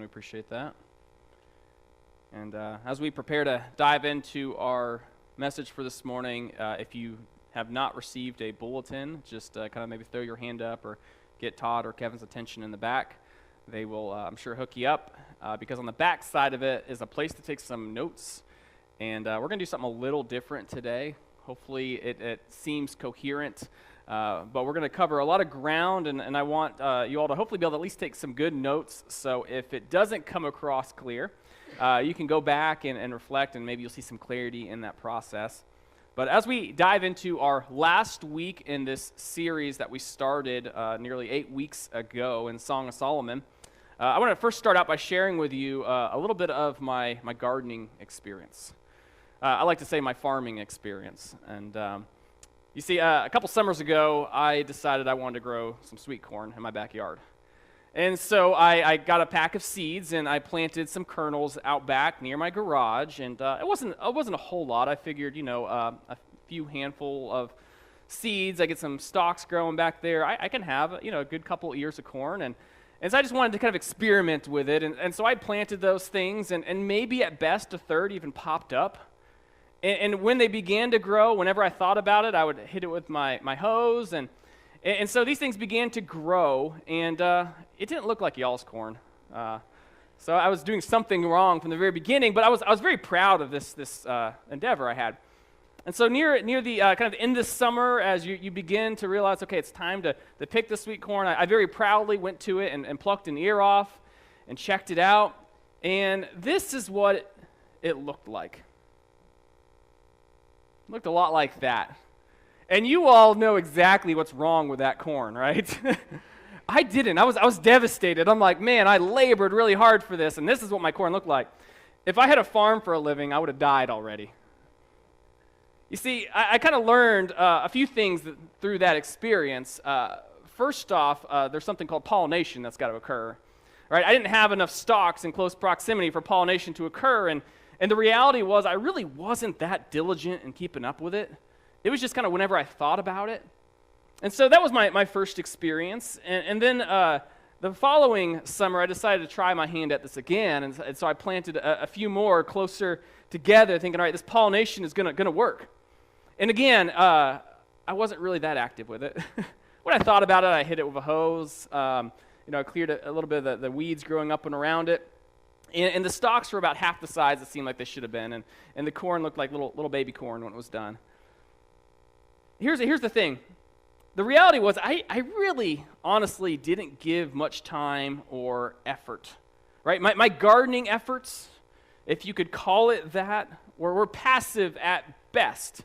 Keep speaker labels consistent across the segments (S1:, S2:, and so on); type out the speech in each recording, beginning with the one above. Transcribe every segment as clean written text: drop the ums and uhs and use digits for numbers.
S1: appreciate that. And as we prepare to dive into our message for this morning, if you have not received a bulletin, just kind of maybe throw your hand up or get Todd or Kevin's attention in the back. They will, I'm sure, hook you up because on the back side of it is a place to take some notes. And we're going to do something a little different today. Hopefully it seems coherent, but we're going to cover a lot of ground, and I want you all to hopefully be able to at least take some good notes. So if it doesn't come across clear, you can go back and reflect, and maybe you'll see some clarity in that process. But as we dive into our last week in this series that we started nearly 8 weeks ago in Song of Solomon, I want to first start out by sharing with you a little bit of my gardening experience. I like to say my farming experience. And you see, a couple summers ago, I decided I wanted to grow some sweet corn in my backyard. And so I got a pack of seeds, and I planted some kernels out back near my garage. And it wasn't a whole lot. I figured, a few handful of seeds. I get some stalks growing back there. I can have, a good couple ears of corn. And so I just wanted to kind of experiment with it. And so I planted those things, and maybe at best a third even popped up. And when they began to grow, whenever I thought about it, I would hit it with my hose. And so these things began to grow, and it didn't look like y'all's corn. So I was doing something wrong from the very beginning, but I was very proud of this endeavor I had. And so near the kind of end of summer, as you begin to realize, okay, it's time to pick the sweet corn, I very proudly went to it and plucked an ear off and checked it out. And this is what it looked like. It looked a lot like that. And you all know exactly what's wrong with that corn, right? I didn't. I was devastated. I'm like, man, I labored really hard for this, and this is what my corn looked like. If I had a farm for a living, I would have died already. You see, I kind of learned a few things through that experience. First off, there's something called pollination that's got to occur. Right? I didn't have enough stalks in close proximity for pollination to occur, and the reality was I really wasn't that diligent in keeping up with it. It was just kind of whenever I thought about it. And so that was my first experience. And then the following summer, I decided to try my hand at this again. And so I planted a few more closer together, thinking, all right, this pollination is going to work. And again, I wasn't really that active with it. When I thought about it, I hit it with a hose. I cleared a little bit of the weeds growing up and around it. And the stalks were about half the size it seemed like they should have been. And the corn looked like little baby corn when it was done. Here's the thing. The reality was I really, honestly, didn't give much time or effort. Right? My gardening efforts, if you could call it that, were passive at best.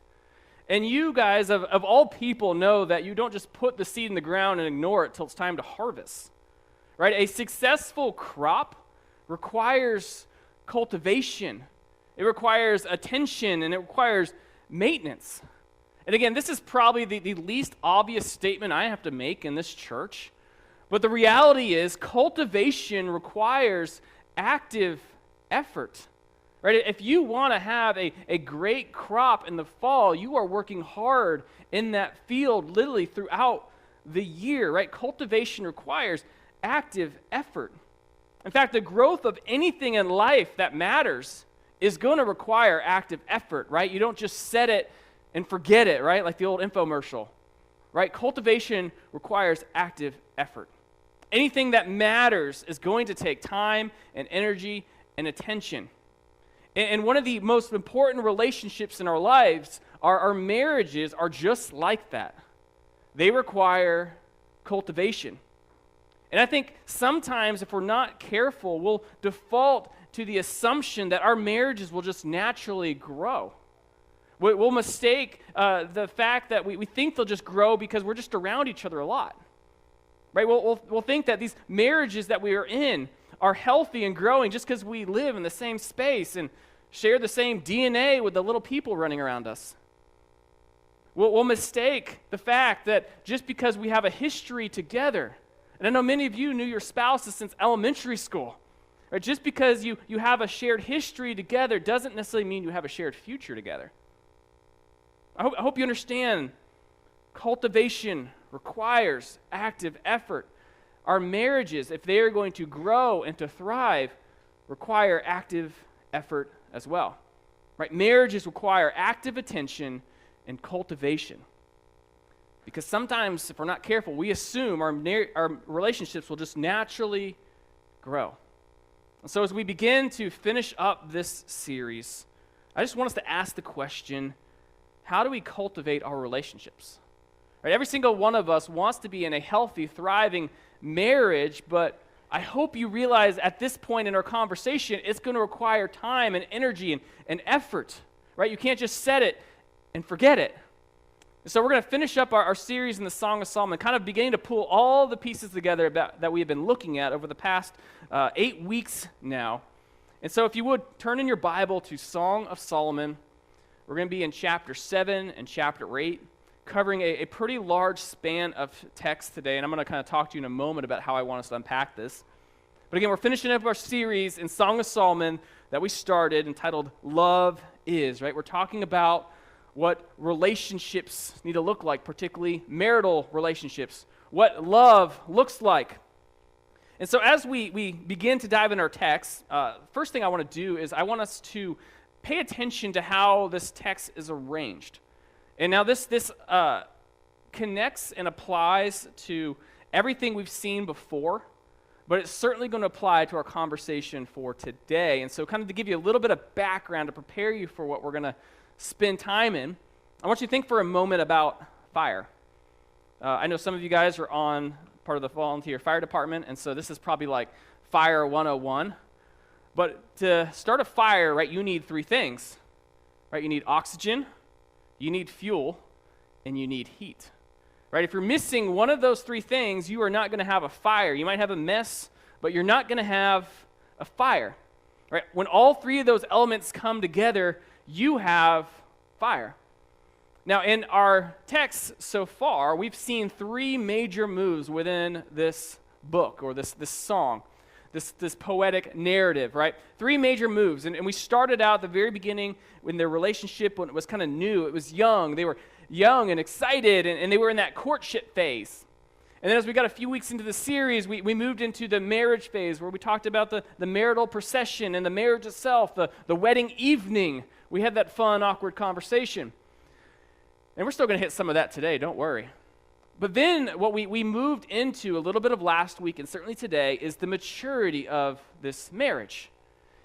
S1: And you guys, of all people, know that you don't just put the seed in the ground and ignore it till it's time to harvest. Right? A successful crop requires cultivation. It requires attention, and it requires maintenance. And again, this is probably the least obvious statement I have to make in this church, but the reality is cultivation requires active effort. Right? If you want to have a great crop in the fall, you are working hard in that field literally throughout the year. Right? Cultivation requires active effort. In fact, the growth of anything in life that matters is going to require active effort, right? You don't just set it and forget it, right? Like the old infomercial, right? Cultivation requires active effort. Anything that matters is going to take time and energy and attention. And one of the most important relationships in our lives, our marriages, are just like that. They require cultivation. And I think sometimes if we're not careful, we'll default to the assumption that our marriages will just naturally grow. We'll mistake the fact that we think they'll just grow because we're just around each other a lot. Right? We'll think that these marriages that we are in are healthy and growing just because we live in the same space and share the same DNA with the little people running around us. We'll mistake the fact that just because we have a history together, and I know many of you knew your spouses since elementary school. Right? Just because you have a shared history together doesn't necessarily mean you have a shared future together. I hope you understand cultivation requires active effort. our marriages, if they are going to grow and to thrive, require active effort as well. Right? Marriages require active attention and cultivation. Because sometimes, if we're not careful, we assume our relationships will just naturally grow. And so as we begin to finish up this series, I just want us to ask the question, how do we cultivate our relationships? Right? Every single one of us wants to be in a healthy, thriving marriage, but I hope you realize at this point in our conversation, it's going to require time and energy and effort. Right? You can't just set it and forget it. So we're going to finish up our series in the Song of Solomon, kind of beginning to pull all the pieces together that we have been looking at over the past 8 weeks now. And so if you would, turn in your Bible to Song of Solomon. We're going to be in chapter 7 and chapter 8, covering a pretty large span of text today, and I'm going to kind of talk to you in a moment about how I want us to unpack this. But again, we're finishing up our series in Song of Solomon that we started entitled Love Is, right? We're talking about what relationships need to look like, particularly marital relationships, what love looks like. And so as we begin to dive into our text, first thing I want to do is I want us to pay attention to how this text is arranged. And now this connects and applies to everything we've seen before, but it's certainly going to apply to our conversation for today. And so kind of to give you a little bit of background to prepare you for what we're going to spend time in, I want you to think for a moment about fire. I know some of you guys are on part of the volunteer fire department, and so this is probably like Fire 101. But to start a fire, right, you need 3 things. Right? You need oxygen, you need fuel, and you need heat. Right? If you're missing one of those 3 things, you are not going to have a fire. You might have a mess, but you're not going to have a fire. Right? When all 3 of those elements come together, you have fire. Now, in our text so far, we've seen 3 major moves within this book or this song, this poetic narrative, right? 3 major moves. And we started out at the very beginning when their relationship, when it was kind of new, it was young. They were young and excited, and they were in that courtship phase. And then as we got a few weeks into the series, we moved into the marriage phase where we talked about the marital procession and the marriage itself, the wedding evening. We had that fun, awkward conversation. And we're still going to hit some of that today, don't worry. But then what we moved into a little bit of last week and certainly today is the maturity of this marriage.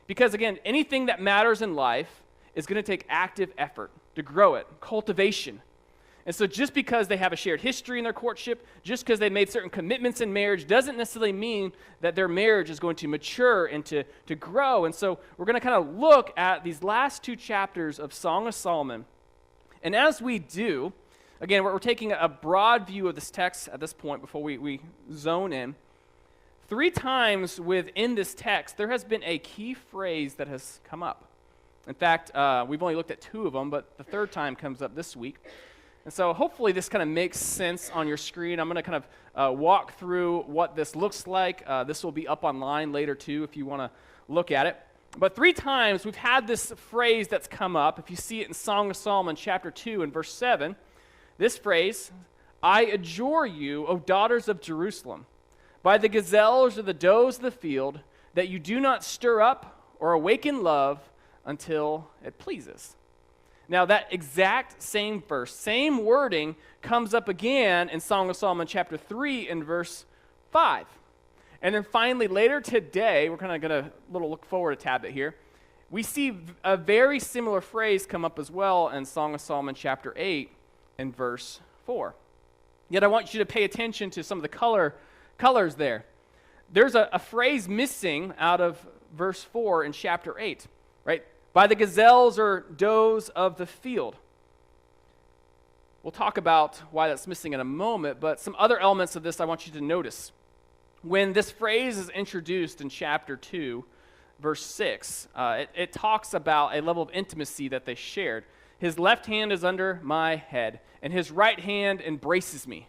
S1: Because again, anything that matters in life is going to take active effort to grow it, cultivation. And so just because they have a shared history in their courtship, just because they made certain commitments in marriage, doesn't necessarily mean that their marriage is going to mature and to grow. And so we're going to kind of look at these last 2 chapters of Song of Solomon. And as we do, again, we're taking a broad view of this text at this point before we zone in. 3 times within this text, there has been a key phrase that has come up. In fact, we've only looked at 2 of them, but the 3rd time comes up this week. And so hopefully this kind of makes sense on your screen. I'm going to kind of walk through what this looks like. This will be up online later too if you want to look at it. But 3 times we've had this phrase that's come up. If you see it in Song of Solomon chapter 2 and verse 7, this phrase, I adjure you, O daughters of Jerusalem, by the gazelles or the does of the field, that you do not stir up or awaken love until it pleases. Now, that exact same verse, same wording, comes up again in Song of Solomon chapter 3 and verse 5. And then finally, later today, we're kind of going to look forward a tad bit here. We see a very similar phrase come up as well in Song of Solomon chapter 8 and verse 4. Yet I want you to pay attention to some of the colors there. There's a phrase missing out of verse 4 in chapter 8, right? By the gazelles or does of the field. We'll talk about why that's missing in a moment, but some other elements of this I want you to notice. When this phrase is introduced in chapter 2, verse 6, it talks about a level of intimacy that they shared. His left hand is under my head, and his right hand embraces me.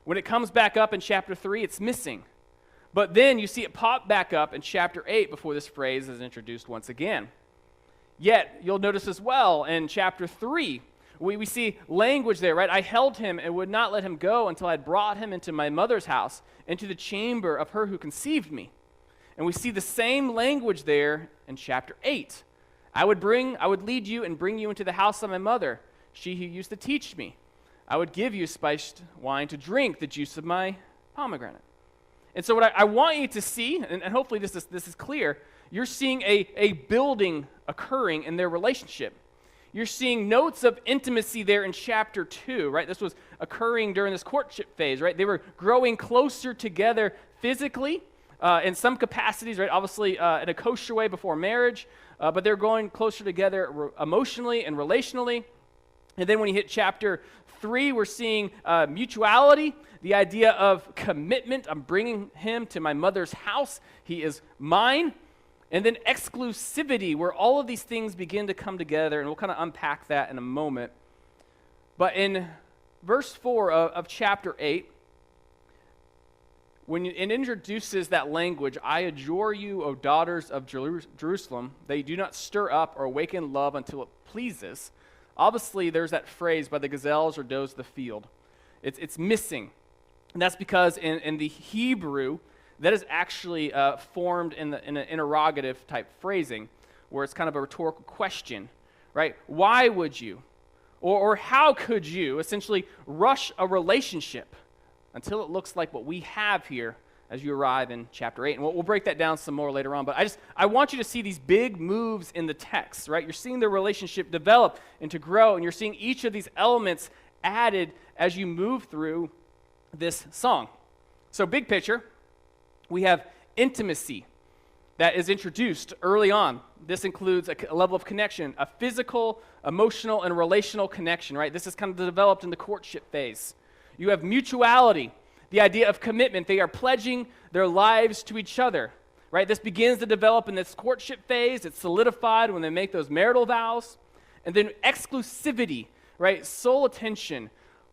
S1: When it comes back up in chapter 3, it's missing. But then you see it pop back up in chapter 8 before this phrase is introduced once again. Yet, you'll notice as well in chapter 3, We see language there, right? I held him and would not let him go until I had brought him into my mother's house, into the chamber of her who conceived me. And we see the same language there in chapter 8. I would lead you and bring you into the house of my mother, she who used to teach me. I would give you spiced wine to drink, the juice of my pomegranate. And so what I want you to see, and hopefully this is clear, you're seeing a building occurring in their relationship. You're seeing notes of intimacy there in chapter 2, right? This was occurring during this courtship phase, right? They were growing closer together physically, in some capacities, right? Obviously, in a kosher way before marriage, but they're going closer together emotionally and relationally. And then when you hit chapter 3, we're seeing mutuality, the idea of commitment. I'm bringing him to my mother's house. He is mine. And then exclusivity, where all of these things begin to come together, and we'll kind of unpack that in a moment. But in verse 4 of chapter 8, when it introduces that language, I adjure you, O daughters of Jerusalem, that you do not stir up or awaken love until it pleases. Obviously, there's that phrase, by the gazelles or does of the field. It's missing. And that's because in the Hebrew, that is actually formed in an interrogative type phrasing, where it's kind of a rhetorical question, right? Why would you, or how could you essentially rush a relationship until it looks like what we have here as you arrive in chapter 8? And we'll break that down some more later on, but I want you to see these big moves in the text, right? You're seeing the relationship develop and to grow, and you're seeing each of these elements added as you move through this song. So big picture, we have intimacy that is introduced early on. This includes a level of connection, a physical, emotional, and relational connection, right? This is kind of developed in the courtship phase. You have mutuality, the idea of commitment. They are pledging their lives to each other, right? This begins to develop in this courtship phase. It's solidified when they make those marital vows. And then exclusivity, right? Sole attention,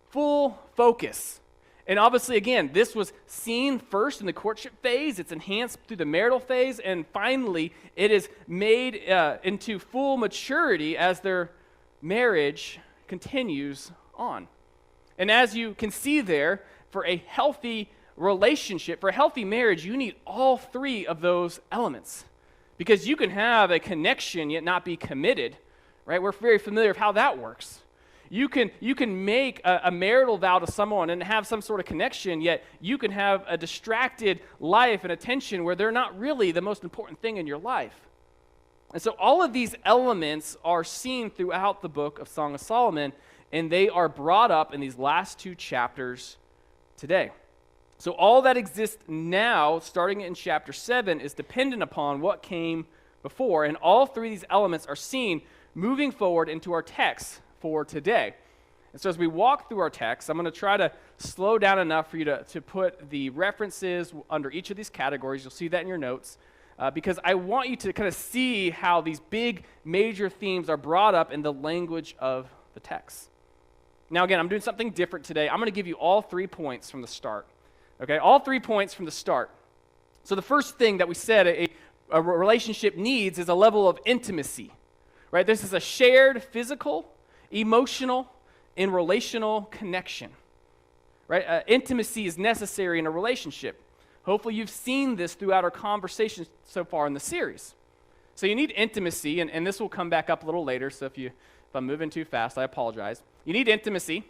S1: full focus. And obviously, again, this was seen first in the courtship phase. It's enhanced through the marital phase. And finally, it is made into full maturity as their marriage continues on. And as you can see there, for a healthy relationship, for a healthy marriage, you need all three of those elements. Because you can have a connection yet not be committed, right? We're very familiar with how that works. You can make a marital vow to someone and have some sort of connection, yet you can have a distracted life and attention where they're not really the most important thing in your life. And so all of these elements are seen throughout the book of Song of Solomon, and they are brought up in these last two chapters today. So all that exists now, starting in chapter 7, is dependent upon what came before, and all three of these elements are seen moving forward into our text for today. And so as we walk through our text, I'm going to try to slow down enough for you to put the references under each of these categories. You'll see that in your notes, because I want you to kind of see how these big major themes are brought up in the language of the text. Now again, I'm doing something different today. I'm going to give you all 3 points from the start. Okay, all 3 points from the start. So the first thing that we said a relationship needs is a level of intimacy, right? This is a shared physical, emotional, and relational connection, right? Intimacy is necessary in a relationship. Hopefully you've seen this throughout our conversations so far in the series. So you need intimacy, and this will come back up a little later, so if I'm moving too fast, I apologize. You need intimacy,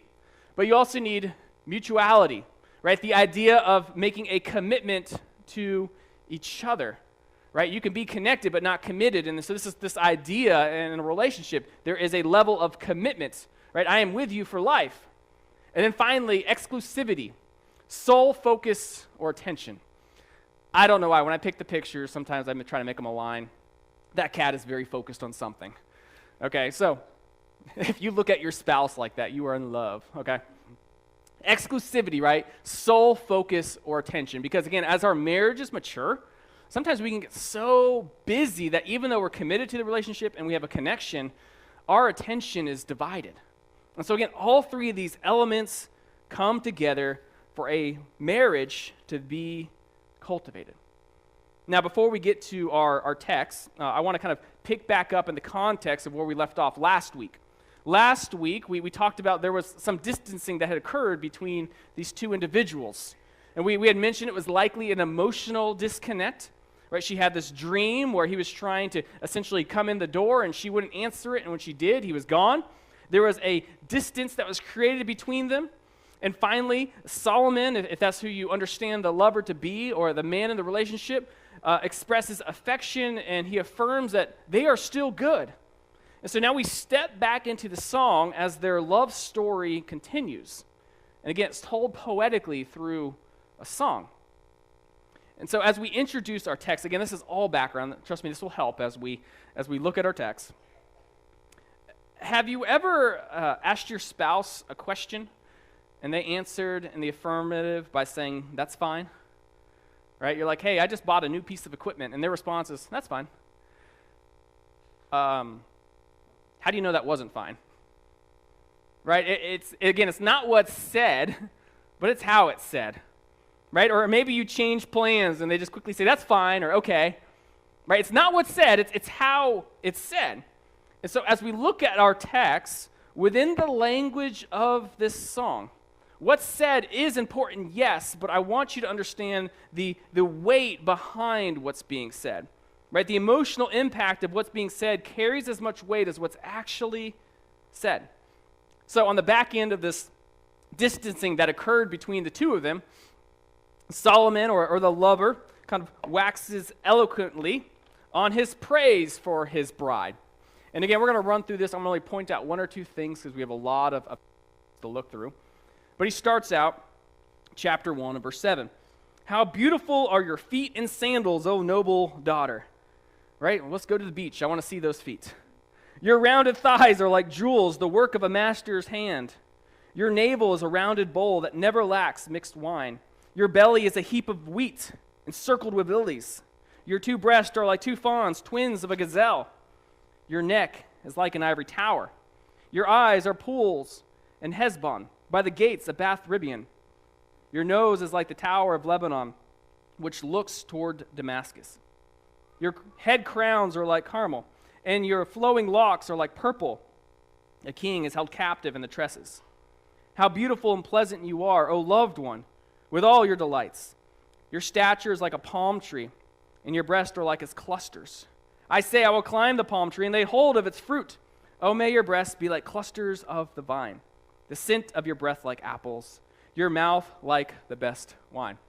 S1: but you also need mutuality, right? The idea of making a commitment to each other, right? You can be connected but not committed, and so this is this idea in a relationship. There is a level of commitment, right? I am with you for life. And then finally, exclusivity, sole focus or attention. I don't know why. When I pick the pictures, sometimes I'm trying to make them align. That cat is very focused on something. Okay, so if you look at your spouse like that, you are in love, okay? Exclusivity, right? Sole focus or attention. Because again, as our marriages mature, sometimes we can get so busy that even though we're committed to the relationship and we have a connection, our attention is divided. And so again, all three of these elements come together for a marriage to be cultivated. Now, before we get to our text, I want to kind of pick back up in the context of where we left off last week. Last week, we talked about there was some distancing that had occurred between these two individuals. And we had mentioned it was likely an emotional disconnect, right? She had this dream where he was trying to essentially come in the door and she wouldn't answer it, and when she did, he was gone. There was a distance that was created between them. And finally, Solomon, if that's who you understand the lover to be or the man in the relationship, expresses affection and he affirms that they are still good. And so now we step back into the song as their love story continues. And again, it's told poetically through a song. And so as we introduce our text, again, this is all background. Trust me, this will help as we look at our text. Have you ever asked your spouse a question and they answered in the affirmative by saying, "That's fine"? Right? You're like, "Hey, I just bought a new piece of equipment," and their response is, "That's fine." How do you know that wasn't fine? Right? It's not what's said, but it's how it's said. Right? Or maybe you change plans and they just quickly say, "That's fine," or "Okay." Right? It's not what's said, it's how it's said. And so as we look at our text, within the language of this song, what's said is important, yes, but I want you to understand the weight behind what's being said. Right? The emotional impact of what's being said carries as much weight as what's actually said. So on the back end of this distancing that occurred between the two of them, Solomon, or the lover, kind of waxes eloquently on his praise for his bride. And again, we're going to run through this. I'm going to only point out one or two things because we have a lot of to look through. But he starts out, chapter 1 and verse 7. "How beautiful are your feet in sandals, O noble daughter." Right? Well, let's go to the beach. I want to see those feet. "Your rounded thighs are like jewels, the work of a master's hand. Your navel is a rounded bowl that never lacks mixed wine. Your belly is a heap of wheat encircled with lilies. Your two breasts are like two fawns, twins of a gazelle. Your neck is like an ivory tower. Your eyes are pools in Hesbon, by the gates of Bath Ribion. Your nose is like the tower of Lebanon, which looks toward Damascus. Your head crowns are like Carmel, and your flowing locks are like purple. A king is held captive in the tresses. How beautiful and pleasant you are, O loved one, with all your delights. Your stature is like a palm tree, and your breasts are like its clusters. I say, I will climb the palm tree and lay hold of its fruit. O may your breasts be like clusters of the vine, the scent of your breath like apples, your mouth like the best wine."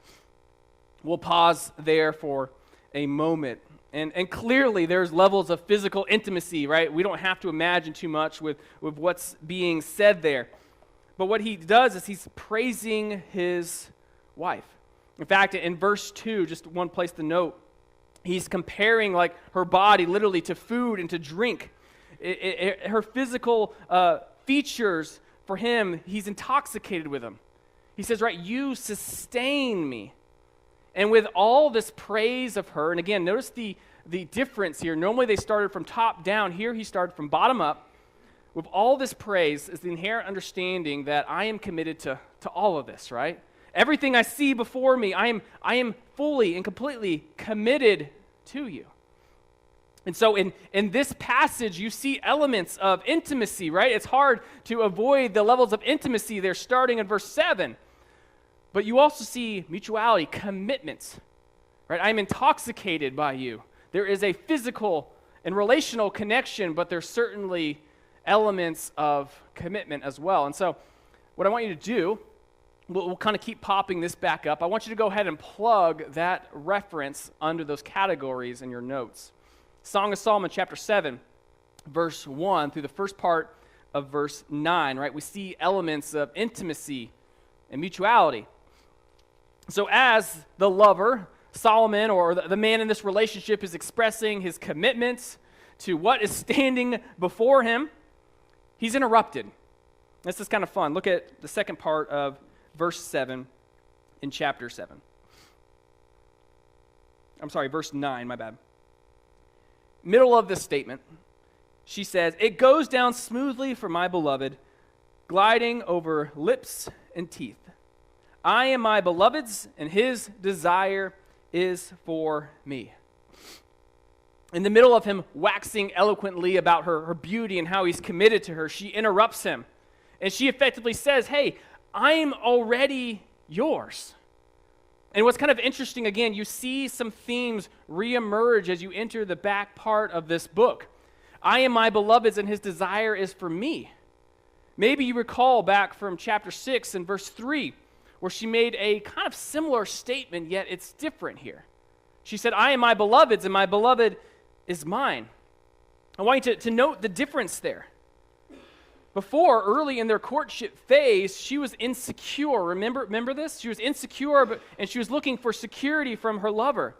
S1: We'll pause there for a moment. And clearly there's levels of physical intimacy, right? We don't have to imagine too much with what's being said there. But what he does is he's praising his wife. In fact, in verse 2, just one place to note, he's comparing like her body literally to food and to drink. Her physical features for him, he's intoxicated with them. He says, right, "You sustain me." And with all this praise of her, and again, notice the difference here. Normally they started from top down. Here he started from bottom up. With all this praise is the inherent understanding that I am committed to all of this, right? Everything I see before me, I am fully and completely committed to you. And so in this passage, you see elements of intimacy, right? It's hard to avoid the levels of intimacy there starting in verse 7. But you also see mutuality, commitment, right? I'm intoxicated by you. There is a physical and relational connection, but there's certainly elements of commitment as well. And so what I want you to do, we'll kind of keep popping this back up. I want you to go ahead and plug that reference under those categories in your notes. Song of Solomon, chapter 7, verse 1 through the first part of verse 9, right? We see elements of intimacy and mutuality. So as the lover, Solomon, or the man in this relationship, is expressing his commitment to what is standing before him, he's interrupted. This is kind of fun. Look at the second part of verse 7 in chapter 7. Verse 9, my bad. Middle of this statement, she says, "It goes down smoothly for my beloved, gliding over lips and teeth. I am my beloved's, and his desire is for me." In the middle of him waxing eloquently about her beauty and how he's committed to her, she interrupts him. And she effectively says, hey, I'm already yours. And what's kind of interesting, again, you see some themes reemerge as you enter the back part of this book. I am my beloved's, and his desire is for me. Maybe you recall back from chapter 6 and verse 3, where she made a kind of similar statement, yet it's different here. She said, I am my beloved's, and my beloved is mine. I want you to note the difference there. Before, early in their courtship phase, she was insecure. Remember this? She was insecure, and she was looking for security from her lover.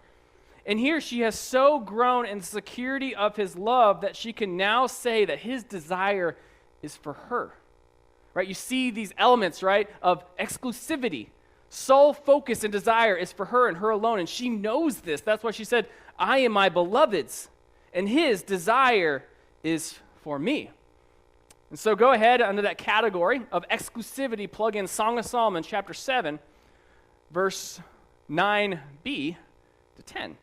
S1: And here she has so grown in the security of his love that she can now say that his desire is for her. Right? You see these elements, right, of exclusivity. Sole focus and desire is for her and her alone, and she knows this. That's why she said, I am my beloved's, and his desire is for me. And so go ahead, under that category of exclusivity, plug in Song of Solomon, chapter 7, verse 9b to 10.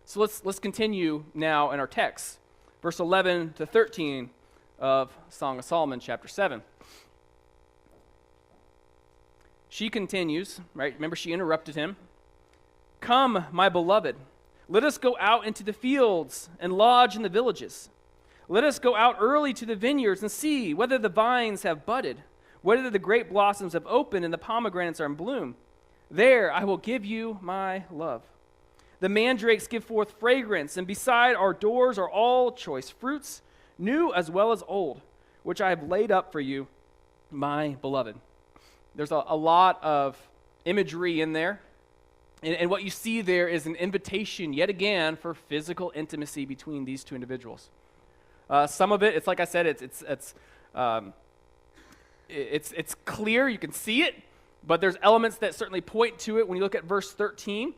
S1: So let's continue now in our text, verse 11 to 13 of Song of Solomon, chapter 7. She continues, right? Remember, she interrupted him. Come, my beloved, let us go out into the fields and lodge in the villages. Let us go out early to the vineyards and see whether the vines have budded, whether the grape blossoms have opened and the pomegranates are in bloom. There I will give you my love. The mandrakes give forth fragrance, and beside our doors are all choice fruits, new as well as old, which I have laid up for you, my beloved. There's a lot of imagery in there, and what you see there is an invitation, yet again, for physical intimacy between these two individuals. Some of it, it's like I said, it's clear, you can see it, but there's elements that certainly point to it. When you look at verse 13,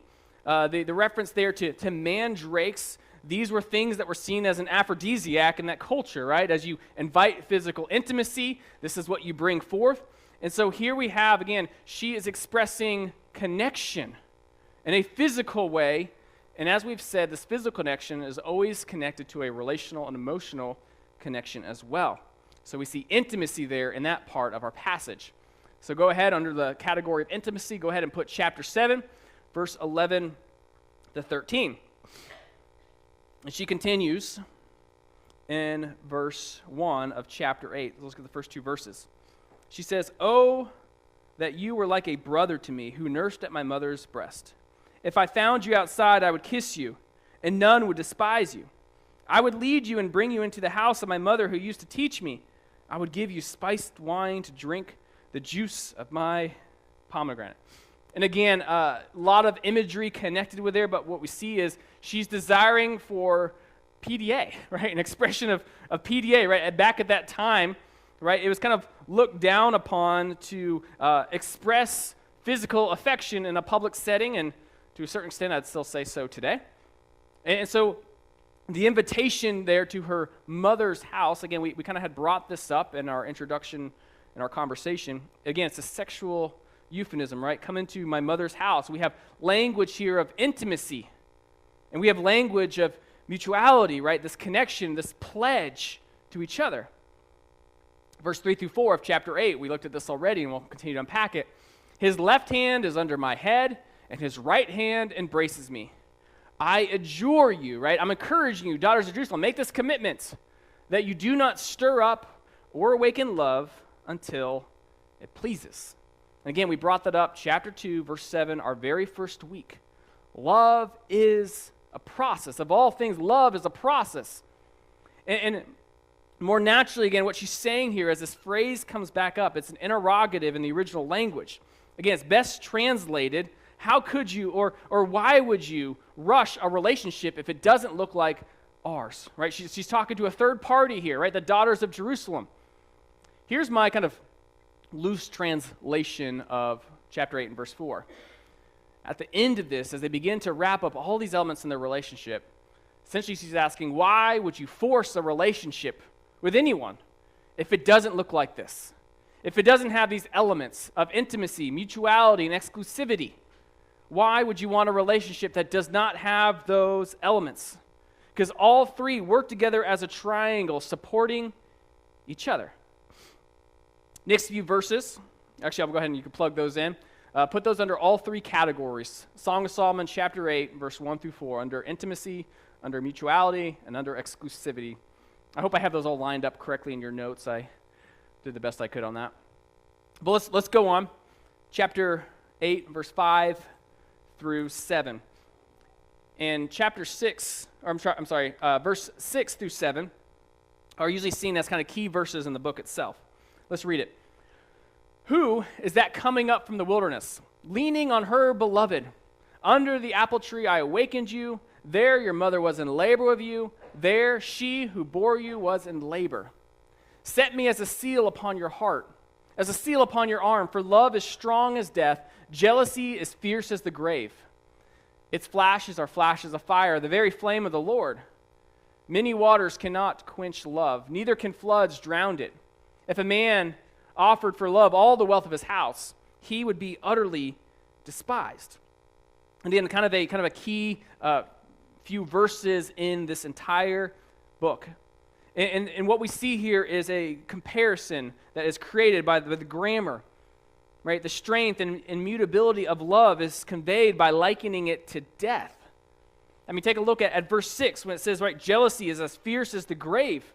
S1: the reference there to mandrakes, these were things that were seen as an aphrodisiac in that culture, right? As you invite physical intimacy, this is what you bring forth. And so here we have, again, she is expressing connection in a physical way. And as we've said, this physical connection is always connected to a relational and emotional connection as well. So we see intimacy there in that part of our passage. So go ahead, under the category of intimacy, go ahead and put chapter 7, verse 11 to 13. And she continues in verse 1 of chapter 8. Let's look at the first two verses. She says, Oh, that you were like a brother to me who nursed at my mother's breast. If I found you outside, I would kiss you, and none would despise you. I would lead you and bring you into the house of my mother who used to teach me. I would give you spiced wine to drink, the juice of my pomegranate. And again, a lot of imagery connected with there, but what we see is she's desiring for PDA, right? An expression of PDA, right? Back at that time, right, it was kind of looked down upon to express physical affection in a public setting, and to a certain extent, I'd still say so today. And so the invitation there to her mother's house, again, we kind of had brought this up in our introduction, in our conversation. Again, it's a sexual euphemism, right? Come into my mother's house. We have language here of intimacy, and we have language of mutuality, right? This connection, this pledge to each other. Verse 3 through 4 of chapter 8, we looked at this already, and we'll continue to unpack it. His left hand is under my head, and his right hand embraces me. I adjure you, right? I'm encouraging you, daughters of Jerusalem, make this commitment that you do not stir up or awaken love until it pleases. And again, we brought that up, chapter 2, verse 7, our very first week. Love is a process. Of all things, love is a process. And more naturally, again, what she's saying here as this phrase comes back up, it's an interrogative in the original language. Again, it's best translated, how could you or why would you rush a relationship if it doesn't look like ours, right? She's talking to a third party here, right? The daughters of Jerusalem. Here's my kind of loose translation of chapter 8 and verse 4. At the end of this, as they begin to wrap up all these elements in their relationship, essentially she's asking, why would you force a relationship with anyone if it doesn't look like this? If it doesn't have these elements of intimacy, mutuality, and exclusivity? Why would you want a relationship that does not have those elements? because all three work together as a triangle, supporting each other. Next few verses, actually I'll go ahead and you can plug those in. Put those under all three categories. Song of Solomon, chapter 8, verse 1 through 4, under intimacy, under mutuality, and under exclusivity. I hope I have those all lined up correctly in your notes. I did the best I could on that. But let's go on. Chapter 8, verse 5 through 7. And chapter 6, verse 6 through 7 are usually seen as kind of key verses in the book itself. Let's read it. Who is that coming up from the wilderness, leaning on her beloved? Under the apple tree I awakened you. There your mother was in labor with you. There she who bore you was in labor. Set me as a seal upon your heart, as a seal upon your arm, for love is strong as death. Jealousy is fierce as the grave. Its flashes are flashes of fire, the very flame of the Lord. Many waters cannot quench love, neither can floods drown it. If a man offered for love all the wealth of his house, he would be utterly despised. And again, kind of a key few verses in this entire book. And what we see here is a comparison that is created by the grammar, right? The strength and immutability of love is conveyed by likening it to death. I mean, take a look at verse 6 when it says, right, jealousy is as fierce as the grave.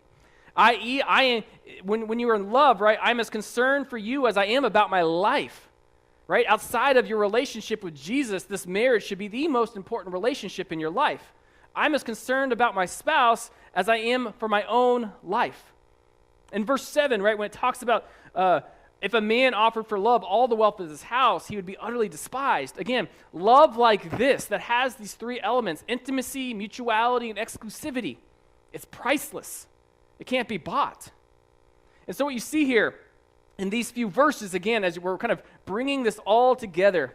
S1: I when you are in love, right, I'm as concerned for you as I am about my life, right? Outside of your relationship with Jesus, this marriage should be the most important relationship in your life. I'm as concerned about my spouse as I am for my own life. In verse 7, right, when it talks about if a man offered for love all the wealth of his house, he would be utterly despised. Again, love like this, that has these three elements, intimacy, mutuality, and exclusivity, it's priceless. It can't be bought. And so what you see here in these few verses, again, as we're kind of bringing this all together,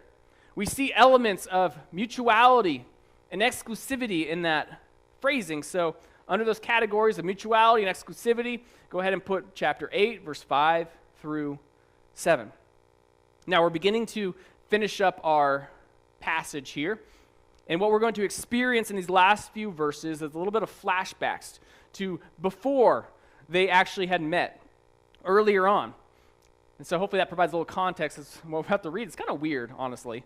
S1: we see elements of mutuality and exclusivity in that phrasing. So under those categories of mutuality and exclusivity, go ahead and put chapter 8, verse 5 through 7. Now we're beginning to finish up our passage here. And what we're going to experience in these last few verses is a little bit of flashbacks to before they actually had met earlier on. And so hopefully that provides a little context as what we have to read. It's kind of weird, honestly.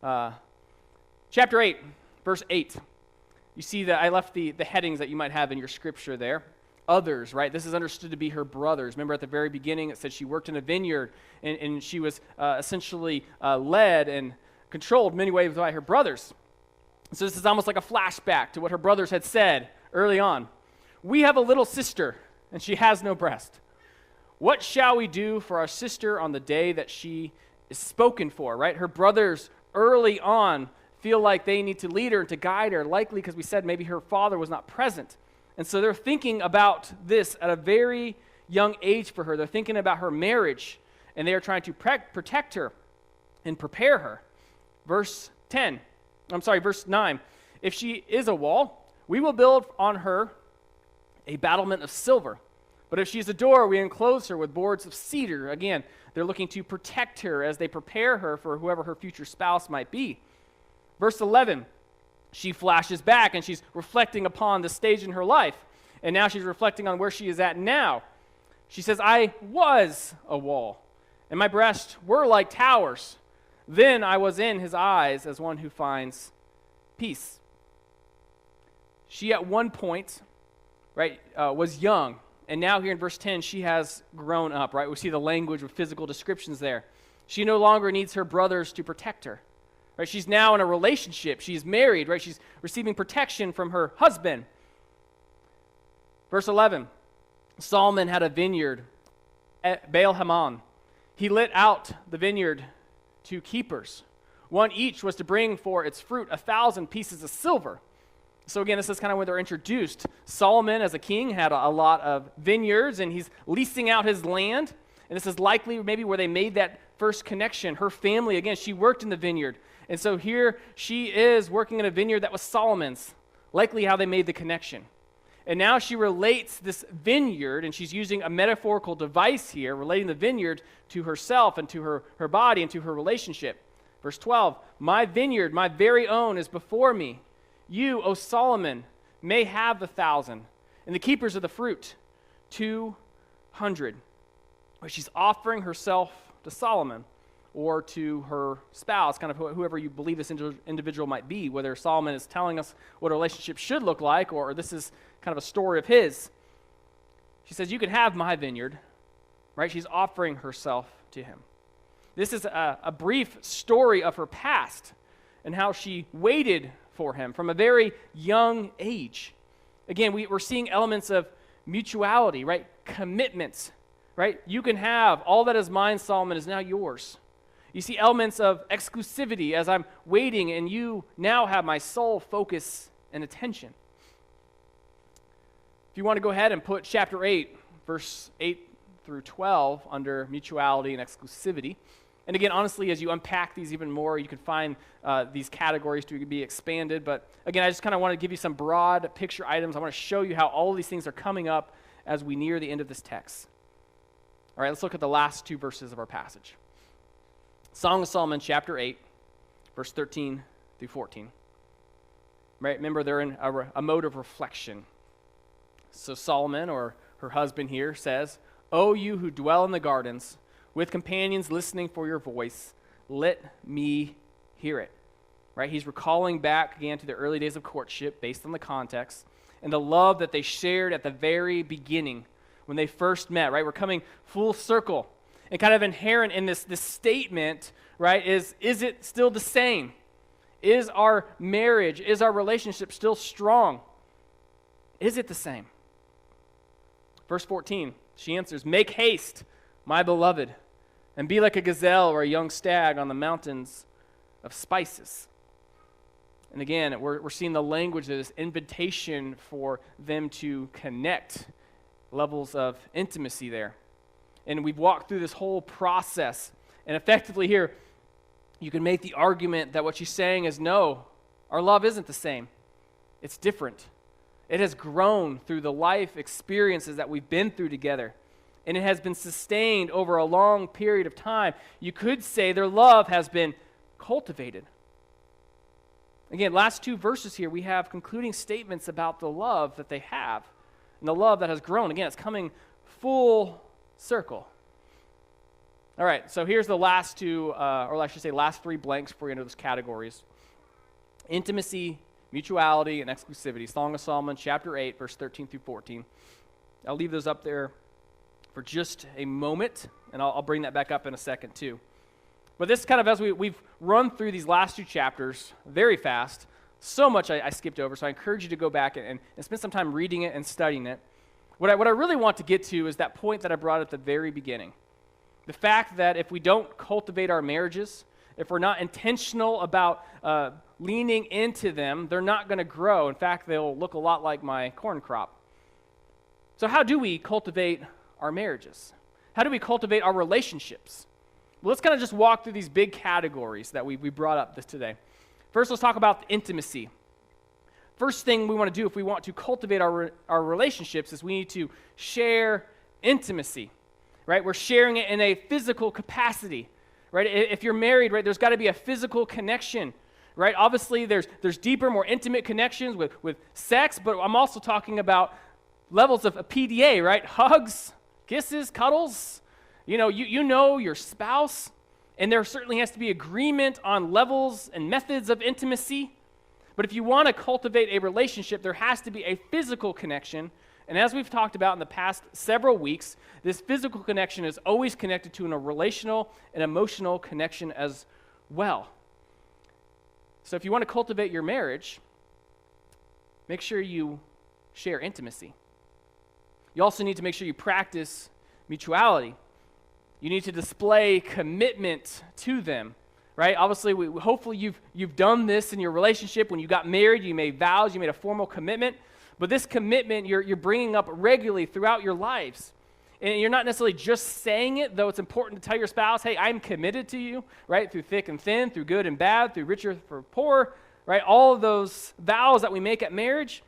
S1: Chapter 8, verse 8. You see that I left the headings that you might have in your scripture there. Others, right? This is understood to be her brothers. Remember at the very beginning it said she worked in a vineyard and she was essentially led and controlled in many ways by her brothers. So this is almost like a flashback to what her brothers had said early on. We have a little sister, and she has no breast. What shall we do for our sister on the day that she is spoken for, right? Her brothers early on feel like they need to lead her and to guide her, likely because we said maybe her father was not present. And so they're thinking about this at a very young age for her. They're thinking about her marriage, and they are trying to protect her and prepare her. Verse 9. If she is a wall, we will build on her a battlement of silver. But if she's a door, we enclose her with boards of cedar. Again, they're looking to protect her as they prepare her for whoever her future spouse might be. Verse 11, she flashes back and she's reflecting upon the stage in her life. And now she's reflecting on where she is at now. She says, I was a wall, and my breasts were like towers. Then I was in his eyes as one who finds peace. She at one point, right, was young. And now here in verse 10, she has grown up, right? We see the language with physical descriptions there. She no longer needs her brothers to protect her, right? She's now in a relationship. She's married, right? She's receiving protection from her husband. Verse 11, Solomon had a vineyard at Baal Hamon. He let out the vineyard to keepers. One each was to bring for its fruit 1,000 pieces of silver. So again, this is kind of when they're introduced. Solomon, as a king, had a lot of vineyards, and he's leasing out his land. And this is likely maybe where they made that first connection. Her family, again, she worked in the vineyard. And so here she is working in a vineyard that was Solomon's, likely how they made the connection. And now she relates this vineyard, and she's using a metaphorical device here, relating the vineyard to herself and to her body and to her relationship. Verse 12, my vineyard, my very own, is before me. You, O Solomon, may have 1,000, and the keepers of the fruit 200. But she's offering herself to Solomon or to her spouse, kind of whoever you believe this individual might be, whether Solomon is telling us what a relationship should look like or this is kind of a story of his. She says, you can have my vineyard, right? She's offering herself to him. This is a brief story of her past and how she waited for him from a very young age. Again, we're seeing elements of mutuality, right? Commitments, right? You can have all that is mine, Solomon, is now yours. You see elements of exclusivity as I'm waiting and you now have my sole focus and attention. If you want to go ahead and put chapter 8, verse 8 through 12 under mutuality and exclusivity. And again, honestly, as you unpack these even more, you can find these categories to be expanded. But again, I just kind of want to give you some broad picture items. I want to show you how all of these things are coming up as we near the end of this text. All right, let's look at the last two verses of our passage. Song of Solomon, chapter 8, verse 13 through 14. Right, remember, they're in a mode of reflection. So Solomon, or her husband here, says, "O you who dwell in the gardens, with companions listening for your voice, let me hear it." Right? He's recalling back again to the early days of courtship based on the context and the love that they shared at the very beginning when they first met, right? We're coming full circle. And kind of inherent in this statement, right, is it still the same? Is our marriage, is our relationship still strong? Is it the same? Verse 14, she answers, "Make haste, my beloved, and be like a gazelle or a young stag on the mountains of spices." And again, we're seeing the language of this invitation for them to connect, levels of intimacy there. And we've walked through this whole process. And effectively here, you can make the argument that what she's saying is, no, our love isn't the same. It's different. It has grown through the life experiences that we've been through together. And it has been sustained over a long period of time. You could say their love has been cultivated. Again, last two verses here, we have concluding statements about the love that they have and the love that has grown. Again, it's coming full circle. All right, so here's the last two, or I should say last three blanks for you into those categories. Intimacy, mutuality, and exclusivity. Song of Solomon, chapter 8, verse 13 through 14. I'll leave those up there for just a moment, and I'll bring that back up in a second too. But this kind of, as we've run through these last two chapters very fast, so much I skipped over, so I encourage you to go back and spend some time reading it and studying it. What I really want to get to is that point that I brought at the very beginning. The fact that if we don't cultivate our marriages, if we're not intentional about leaning into them, they're not going to grow. In fact, they'll look a lot like my corn crop. So how do we cultivate our marriages? How do we cultivate our relationships? Well, let's kind of just walk through these big categories that we brought up today. First, let's talk about intimacy. First thing we want to do if we want to cultivate our relationships is we need to share intimacy, right? We're sharing it in a physical capacity, right? If you're married, right, there's got to be a physical connection, right? Obviously, there's deeper, more intimate connections with sex, but I'm also talking about levels of a PDA, right? Hugs, kisses, cuddles. You know your spouse, and there certainly has to be agreement on levels and methods of intimacy. But if you want to cultivate a relationship, there has to be a physical connection. And as we've talked about in the past several weeks, this physical connection is always connected to a relational and emotional connection as well. So if you want to cultivate your marriage, make sure you share intimacy. You also need to make sure you practice mutuality. You need to display commitment to them. Right? Obviously, hopefully you've done this in your relationship. When you got married, you made vows, you made a formal commitment. But this commitment you're bringing up regularly throughout your lives. And you're not necessarily just saying it, though it's important to tell your spouse, hey, I'm committed to you, right? Through thick and thin, through good and bad, through richer for poor, right? All of those vows that we make at marriage.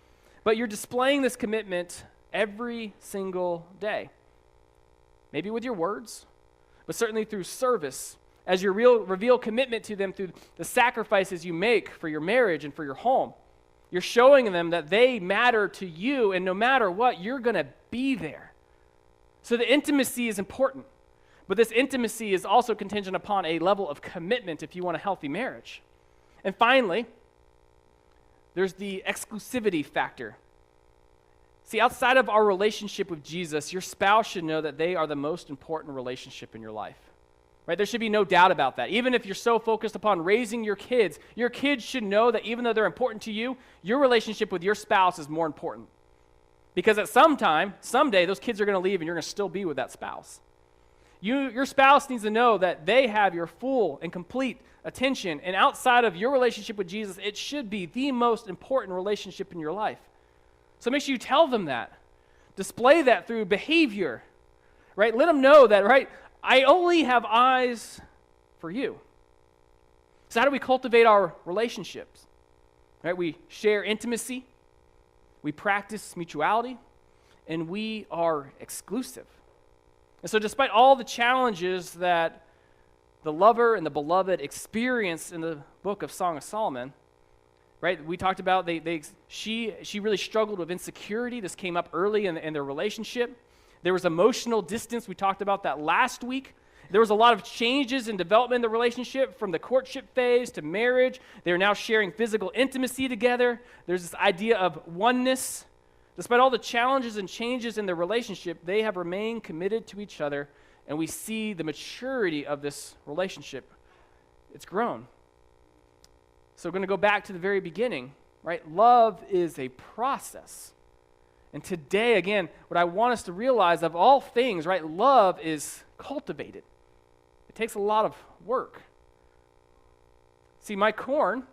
S1: But you're displaying this commitment every single day. Maybe with your words, but certainly through service, as you reveal commitment to them through the sacrifices you make for your marriage and for your home. You're showing them that they matter to you, and no matter what, you're going to be there. So the intimacy is important, but this intimacy is also contingent upon a level of commitment if you want a healthy marriage. And finally, there's the exclusivity factor. See, outside of our relationship with Jesus, your spouse should know that they are the most important relationship in your life. Right? There should be no doubt about that. Even if you're so focused upon raising your kids should know that even though they're important to you, your relationship with your spouse is more important. Because at someday, those kids are going to leave and you're going to still be with that spouse. Your spouse needs to know that they have your full and complete attention. And outside of your relationship with Jesus, it should be the most important relationship in your life. So make sure you tell them that. Display that through behavior. Right? Let them know that, right? I only have eyes for you. So how do we cultivate our relationships? Right? We share intimacy, we practice mutuality, and we are exclusive. And so despite all the challenges that the lover and the beloved experience in the book of Song of Solomon, right? We talked about she really struggled with insecurity. This came up early in their relationship. There was emotional distance. We talked about that last week. There was a lot of changes in development in the relationship from the courtship phase to marriage. They're now sharing physical intimacy together. There's this idea of oneness. Despite all the challenges and changes in their relationship, they have remained committed to each other, and we see the maturity of this relationship. It's grown. So we're going to go back to the very beginning, right? Love is a process. And today, again, what I want us to realize of all things, right, love is cultivated. It takes a lot of work. See, my corn,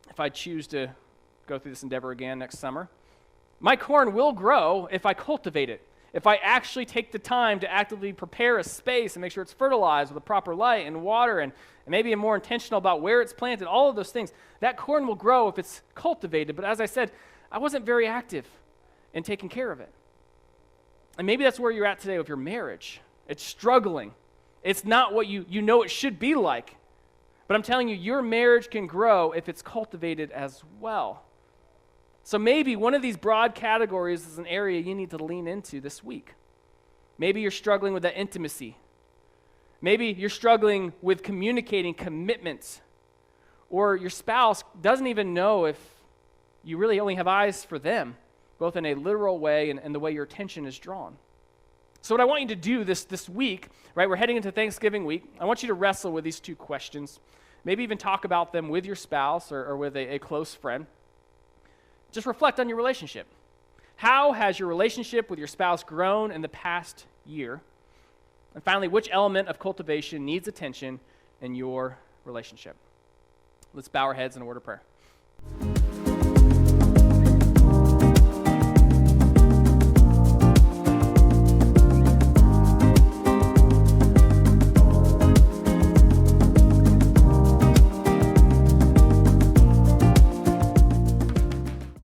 S1: if I choose to go through this endeavor again next summer, my corn will grow if I cultivate it. If I actually take the time to actively prepare a space and make sure it's fertilized with the proper light and water and maybe I'm more intentional about where it's planted, all of those things, that corn will grow if it's cultivated. But as I said, I wasn't very active in taking care of it. And maybe that's where you're at today with your marriage. It's struggling. It's not what you know it should be like. But I'm telling you, your marriage can grow if it's cultivated as well. So maybe one of these broad categories is an area you need to lean into this week. Maybe you're struggling with that intimacy. Maybe you're struggling with communicating commitments. Or your spouse doesn't even know if you really only have eyes for them, both in a literal way and the way your attention is drawn. So what I want you to do this week, right, we're heading into Thanksgiving week, I want you to wrestle with these two questions. Maybe even talk about them with your spouse or with a close friend. Just reflect on your relationship. How has your relationship with your spouse grown in the past year? And finally, which element of cultivation needs attention in your relationship? Let's bow our heads in a word of prayer.